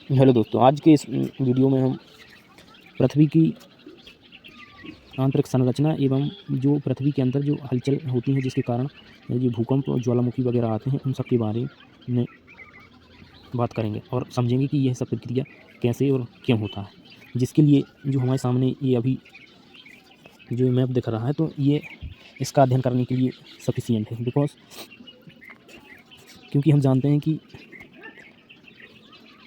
Hello दोस्तों, आज के इस वीडियो में हम पृथ्वी की आंतरिक संरचना एवं जो पृथ्वी के अंदर जो हलचल होती है जिसके कारण ये भूकंप और ज्वालामुखी वगैरह आते हैं, उन सब के बारे में बात करेंगे और समझेंगे कि यह सब प्रक्रिया कैसे और क्यों होता है। जिसके लिए जो हमारे सामने ये अभी जो मैप दिख रहा है, तो ये इसका अध्ययन करने के लिए सफिशिएंट है। क्योंकि हम जानते हैं कि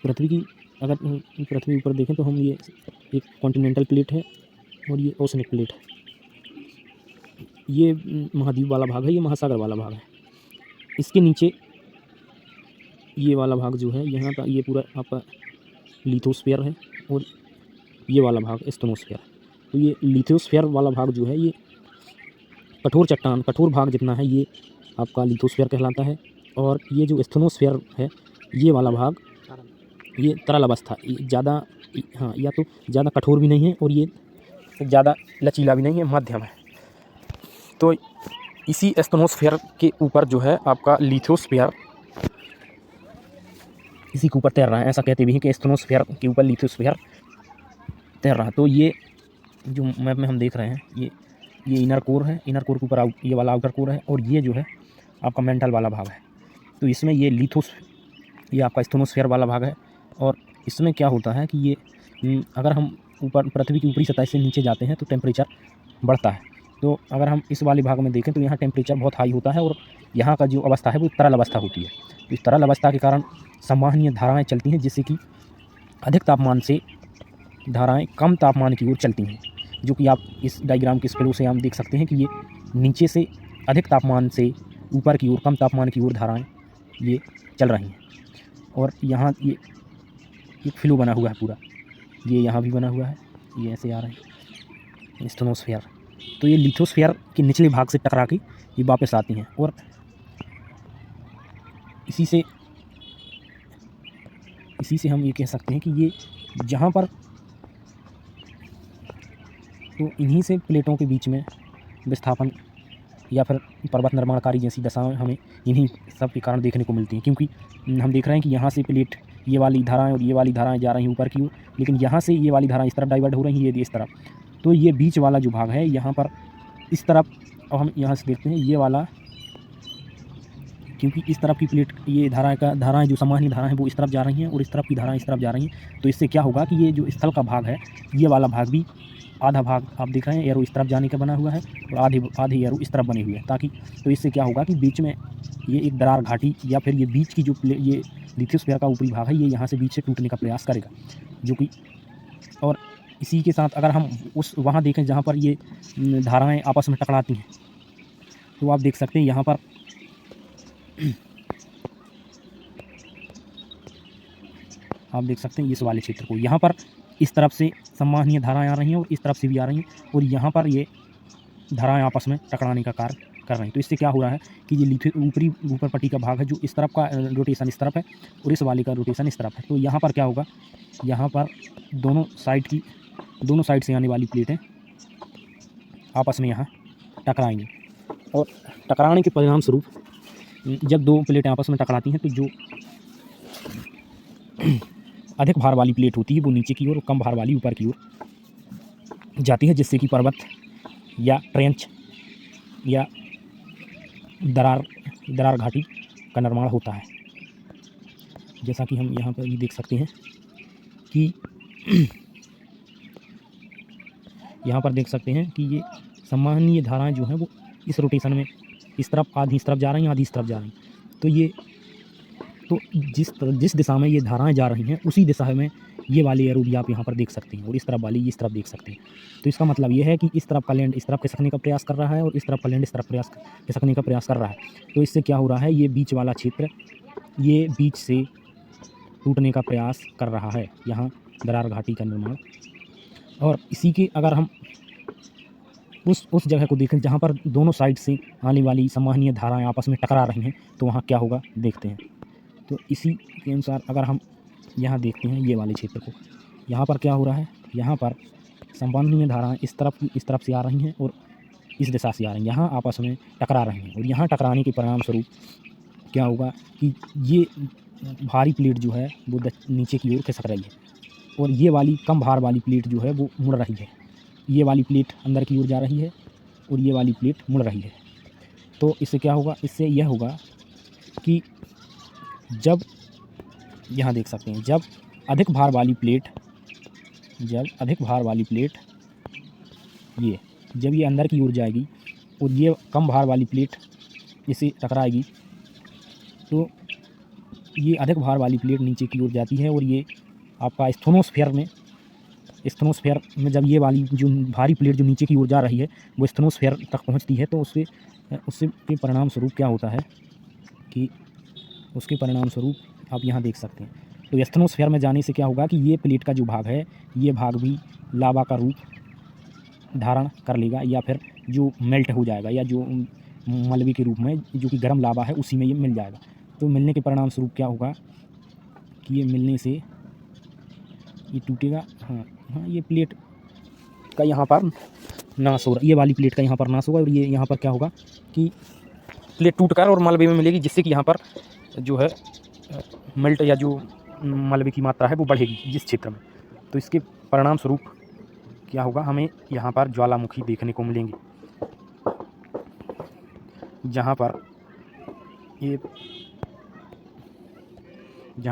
पृथ्वी की अगर पृथ्वी ऊपर देखें तो हम ये एक कॉन्टिनेंटल प्लेट है और ये ओशनिक प्लेट है। ये महाद्वीप वाला भाग है, ये महासागर वाला भाग है। इसके नीचे ये वाला भाग जो है, यहाँ का ये पूरा आपका लिथोस्फीयर है और ये वाला भाग स्टेनोस्फीयर है। तो ये लिथोस्फीयर वाला भाग जो है, ये कठोर चट्टान, कठोर भाग जितना है ये आपका लिथोस्फीयर कहलाता है। और ये जो स्टेनोस्फीयर है, ये वाला भाग ये तरल अवस्था, ज़्यादा हाँ या तो ज़्यादा कठोर भी नहीं है और ये ज़्यादा लचीला भी नहीं है, मध्यम है। तो इसी स्टेनोस्फीयर के ऊपर जो है आपका लिथोस्फीयर इसी के ऊपर तैर रहा है। ऐसा कहते भी हैं कि स्टेनोस्फीयर के ऊपर लिथोस्फीयर तैर रहा है। तो ये जो मैप में हम देख रहे हैं, ये इनर कोर है, इनर कोर के ऊपर ये वाला आउटर कोर है और ये जो है आपका मेंटल वाला भाग है। तो इसमें ये आपका स्टेनोस्फीयर वाला भाग है। और इसमें क्या होता है कि ये अगर हम ऊपर पृथ्वी की ऊपरी सतह से नीचे जाते हैं तो टेम्परेचर बढ़ता है। तो अगर हम इस वाले भाग में देखें तो यहाँ टेम्परेचर बहुत हाई होता है और यहाँ का जो अवस्था है वो तरल अवस्था होती है। तो इस तरल अवस्था के कारण संवहनीय धाराएँ चलती हैं, जिससे कि अधिक तापमान से धाराएँ कम तापमान की ओर चलती हैं। जो कि आप इस डायग्राम के इस फ्लो से हम देख सकते हैं कि ये नीचे से अधिक तापमान से ऊपर की ओर, कम तापमान की ओर धाराएँ ये चल रही हैं। और यहाँ ये एक फ्लो बना हुआ है पूरा, ये यहाँ भी बना हुआ है, ये ऐसे आ रहा है स्टेनोस्फीयर। तो ये लिथोस्फीयर के निचले भाग से टकरा के ये वापस आती हैं। और इसी से हम ये कह सकते हैं कि ये जहाँ पर तो इन्हीं से प्लेटों के बीच में विस्थापन या फिर पर्वत निर्माणकारी जैसी दशाएं हमें इन्हीं सब के कारण देखने को मिलती हैं। क्योंकि हम देख रहे हैं कि यहाँ से प्लेट, ये वाली धाराएं और ये वाली धाराएं जा रही हैं ऊपर की ओर, लेकिन यहाँ से ये वाली धाराएं इस तरफ डाइवर्ट हो रही हैं, ये इस तरफ। तो ये बीच वाला जो भाग है यहाँ पर इस तरफ, अब हम यहाँ से देखते हैं ये वाला, क्योंकि इस तरफ की प्लेट ये धाराएं जो सामान्य धाराएं हैं वो इस तरफ जा रही हैं और इस तरफ की धाराएं इस तरफ जा रही हैं। तो इससे क्या होगा कि ये जो स्थल का भाग है, ये वाला भाग भी आधा भाग आप देख रहे हैं एरो इस तरफ जाने का बना हुआ है और आधे एरो इस तरफ बने हुए हैं, ताकि तो इससे क्या होगा कि बीच में ये एक दरार घाटी या फिर ये बीच की जो ये लिथोस्फीयर का ऊपरी भाग है, ये यहाँ से बीच से टूटने का प्रयास करेगा। जो कि और इसी के साथ अगर हम वहाँ देखें जहाँ पर ये धाराएँ आपस में टकराती हैं, तो आप देख सकते हैं यहाँ पर आप देख सकते हैं इस वाले क्षेत्र को, यहाँ पर इस तरफ से संवहनीय धाराएं आ रही हैं और इस तरफ से भी आ रही हैं और यहाँ पर ये धाराएं आपस में टकराने का कार्य कर रही हैं। तो इससे क्या हो रहा है कि ये ऊपर पट्टी का भाग है, जो इस तरफ का रोटेशन इस तरफ है और इस वाले का रोटेशन इस तरफ है। तो यहाँ पर क्या होगा, यहाँ पर दोनों साइड से आने वाली प्लेटें आपस में यहाँ टकराएंगी और टकराने के परिणाम स्वरूप जब दो प्लेटें आपस में टकराती हैं तो जो अधिक भार वाली प्लेट होती है वो नीचे की ओर और कम भार वाली ऊपर की ओर जाती है, जिससे कि पर्वत या ट्रेंच या दरार घाटी का निर्माण होता है। जैसा कि हम यहाँ पर भी देख सकते हैं कि यहाँ पर देख सकते हैं कि ये संवहनीय धाराएं जो हैं वो इस रोटेशन में इस तरफ आधी इस तरफ जा रही हैं, आधी इस तरफ जा रही हैं। तो ये जिस दिशा में ये धाराएं जा रही हैं उसी दिशा में ये वाली एरो भी आप यहाँ पर देख सकते हैं और इस तरफ वाली इस तरफ देख सकते हैं। तो इसका मतलब ये है कि इस तरफ का लैंड इस तरफ खिसकने का प्रयास कर रहा है और इस तरफ का लैंड इस तरफ खिसकने का प्रयास कर रहा है। तो इससे क्या हो रहा है, ये बीच वाला क्षेत्र ये बीच से टूटने का प्रयास कर रहा है, यहाँ दरार घाटी का निर्माण। और इसी के अगर हम उस जगह को देखें जहाँ पर दोनों साइड से आने वाली संवहनीय धाराएँ आपस में टकरा रही हैं, तो वहाँ क्या होगा देखते हैं। तो इसी के अनुसार अगर हम यहाँ देखते हैं ये वाले क्षेत्र को, यहाँ पर क्या हो रहा है, यहाँ पर संवहनीय धाराएं इस तरफ से आ रही हैं और इस दिशा से आ रही हैं, यहाँ आपस में टकरा रही हैं। और यहाँ टकराने के परिणाम स्वरूप क्या होगा कि ये भारी प्लेट जो है वो नीचे की ओर खिसक रही है, और ये वाली कम भार वाली प्लेट जो है वो मुड़ रही है। ये वाली प्लेट अंदर की ओर जा रही है और ये वाली प्लेट मुड़ रही है। तो इससे क्या होगा, इससे यह होगा कि जब यहाँ देख सकते हैं, जब अधिक भार वाली प्लेट जब ये अंदर की ओर जाएगी और ये कम भार वाली प्लेट इसे टकराएगी, तो ये अधिक भार वाली प्लेट नीचे की ओर जाती है और ये आपका स्टेनोस्फीयर में जब ये वाली जो भारी प्लेट जो नीचे की ओर जा रही है वो स्टेनोस्फीयर तक पहुंचती है, तो उसके के परिणाम स्वरूप क्या होता है कि उसके परिणाम स्वरूप आप यहाँ देख सकते हैं। तो स्टेनोस्फीयर में जाने से क्या होगा कि ये प्लेट का जो भाग है, ये भाग भी लावा का रूप धारण कर लेगा, या फिर जो मेल्ट हो जाएगा, या जो मलबे के रूप में जो कि गर्म लावा है उसी में ये मिल जाएगा। तो मिलने के परिणाम स्वरूप क्या होगा कि ये मिलने से ये टूटेगा। हाँ, ये प्लेट का यहाँ पर नाश होगा, ये वाली प्लेट का यहाँ पर नाश होगा, और ये यहाँ पर क्या होगा कि प्लेट टूटकर और मलबे में मिलेगी, जिससे कि यहाँ पर जो है मेल्ट या जो मलबे की मात्रा है वो बढ़ेगी जिस क्षेत्र में। तो इसके परिणाम स्वरूप क्या होगा, हमें यहाँ पर ज्वालामुखी देखने को मिलेंगी, जहाँ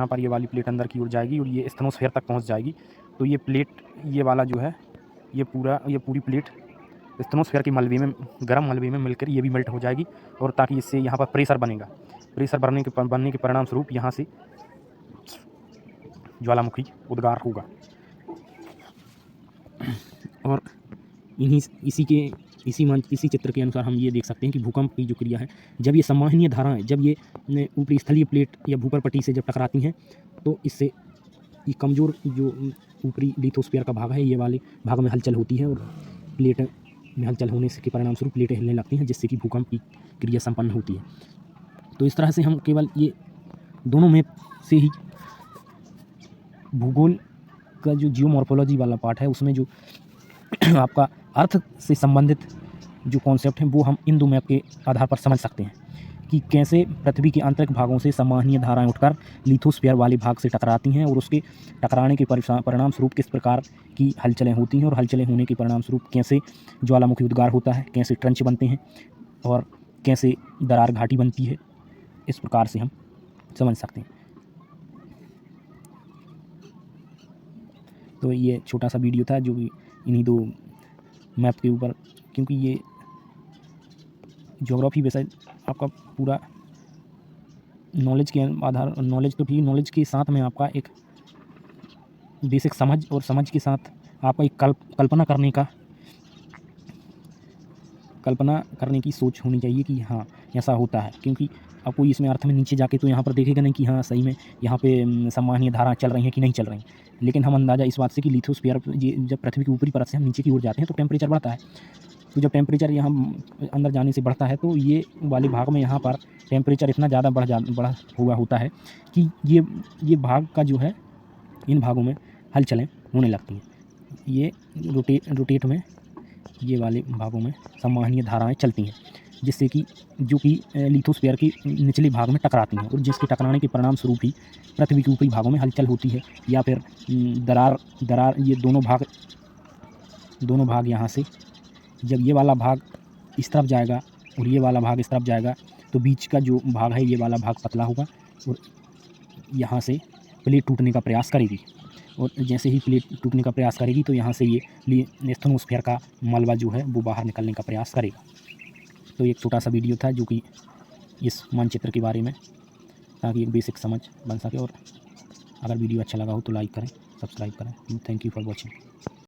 पर ये वाली प्लेट अंदर की ओर जाएगी और ये स्टेनोस्फीयर तक पहुँच जाएगी। तो ये प्लेट, ये वाला जो है, ये पूरी प्लेट स्टेनोस्फीयर के मलबे में, गर्म मलबे में मिलकर ये भी मेल्ट हो जाएगी, और ताकि इससे यहाँ पर प्रेशर बनेगा। प्रेशर बनने के परिणाम स्वरूप यहाँ से ज्वालामुखी उद्गार होगा। और इसी चित्र के अनुसार हम ये देख सकते हैं कि भूकंप की जो क्रिया है, जब ये संवहनीय धाराएं, जब ये ऊपरी स्थलीय प्लेट या भूपर पट्टी से जब टकराती हैं, तो इससे ये कमज़ोर जो ऊपरी लिथोस्फीयर का भाग है, ये वाले भाग में हलचल होती है, और प्लेट में हलचल होने से के परिणाम स्वरूप प्लेटें हिलने लगती हैं, जिससे कि भूकंप की क्रिया संपन्न होती है। तो इस तरह से हम केवल ये दोनों मैप से ही भूगोल का जो जियोमॉर्फोलॉजी वाला पार्ट है, उसमें जो आपका अर्थ से संबंधित जो कॉन्सेप्ट हैं वो हम इन दो मैप के आधार पर समझ सकते हैं कि कैसे पृथ्वी के आंतरिक भागों से संवहनीय धाराएं उठकर लिथोस्फीयर वाले भाग से टकराती हैं, और उसके टकराने के परिणाम स्वरूप किस प्रकार की हलचलें होती हैं, और हलचलें होने के परिणाम स्वरूप कैसे ज्वालामुखी उद्गार होता है, कैसे ट्रंच बनते हैं और कैसे दरार घाटी बनती है। इस प्रकार से हम समझ सकते हैं। तो ये छोटा सा वीडियो था जो कि इन्हीं दो मैप के ऊपर, क्योंकि ये ज्योग्राफी विषय आपका पूरा नॉलेज के आधार, नॉलेज तो ठीक, नॉलेज के साथ में आपका एक बेसिक समझ, और समझ के साथ आपका एक कल्पना करने की सोच होनी चाहिए कि हाँ ऐसा होता है। क्योंकि अब कोई इसमें अर्थ में नीचे जाके तो यहाँ पर देखेगा नहीं कि हाँ सही में यहाँ पे संवहनीय धारा चल रही हैं कि नहीं चल रही, लेकिन हम अंदाज़ा इस बात से कि लिथोस्फीयर जब पृथ्वी की ऊपरी परत से हम नीचे की ओर जाते हैं तो टेम्परेचर बढ़ता है। तो जब टेम्परेचर यहाँ अंदर जाने से बढ़ता है, तो ये वाले भाग में यहाँ पर टेम्परेचर इतना ज़्यादा बढ़ा हुआ होता है कि ये भाग का जो है, इन भागों में हलचलें होने लगती हैं। ये रोटेट में ये वाले भागों में संवहनीय धाराएं चलती हैं, जिससे कि जो कि लिथोस्फीयर के निचले भाग में टकराती हैं, और जिसके टकराने के परिणाम स्वरूप ही पृथ्वी के ऊपरी भागों में हलचल होती है, या फिर दरार ये दोनों भाग यहाँ से जब ये वाला भाग इस तरफ जाएगा और ये वाला भाग इस तरफ जाएगा, तो बीच का जो भाग है ये वाला भाग पतला होगा और यहाँ से प्लेट टूटने का प्रयास करेगी, और जैसे ही प्लेट टूटने का प्रयास करेगी तो यहाँ से ये स्टेनोस्फीयर का मलबा जो है वो बाहर निकलने का प्रयास करेगा। तो एक छोटा सा वीडियो था जो कि इस मानचित्र के बारे में, ताकि एक बेसिक समझ बन सके। और अगर वीडियो अच्छा लगा हो तो लाइक करें, सब्सक्राइब करें। Thank you for watching.